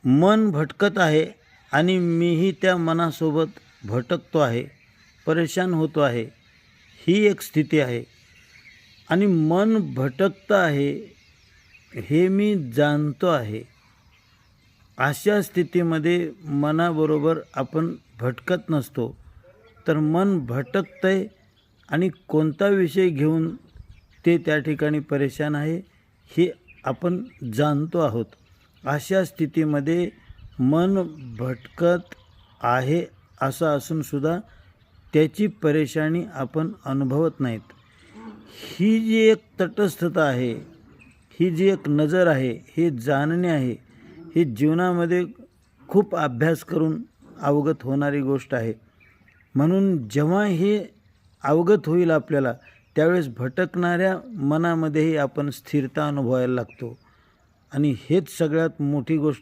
मन भटकत आहे आणि मीही त्या मनासोबत भटकतो आहे, परेशान होतो आहे, ही एक स्थिती आहे. आणि मन भटकतं आहे हे मी जाणतो आहे. अशा स्थितीमध्ये मनाबरोबर आपण भटकत नसतो, तर मन भटकतंय आणि कोणता विषय घेऊन ते त्या ठिकाणी परेशान आहे हे आपण जाणतो आहोत. अशा स्थितीमध्ये मन भटकत आहे असं असूनसुद्धा त्याची परेशानी आपण अनुभवत नाहीत. ही जी एक तटस्थता आहे, ही जी एक नजर आहे, हे जाणणे आहे, ही जीवनामध्ये खूप अभ्यास करून अवगत होणारी गोष्ट आहे. म्हणून जेव्हा हे अवगत होईल आपल्याला, त्यावेळेस भटकणाऱ्या मनामध्येही आपण स्थिरता अनुभवायला लागतो. आणि हेच सगळ्यात मोठी गोष्ट